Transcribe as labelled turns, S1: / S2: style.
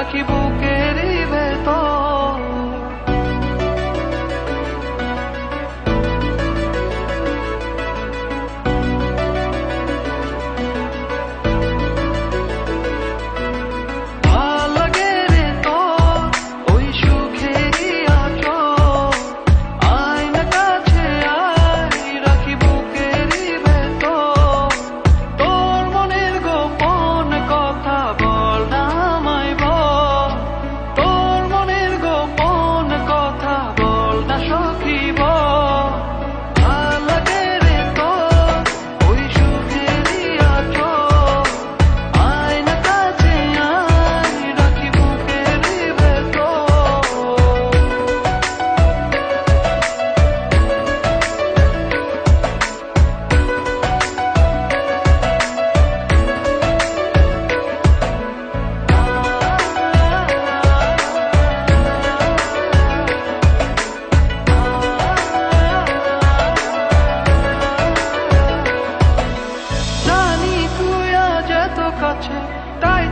S1: রাখি বুকেরই ভেতর। ভাল লাগে রে তোর ওই সুখেরই আঁচল, আয় না কাছে আয় রাখি বুকেরই ভেতর। তোর মনের গোপন কথা বল না আমায় বল, তোর মনের গোপন কথা বল না সখী বল। ভাল লাগে রে তোর ওই সুখেরই আঁচল, আয় না কাছে আয় রাখি বুকেরই ভেতর। জানি তুই আজ এত কাছে, তাই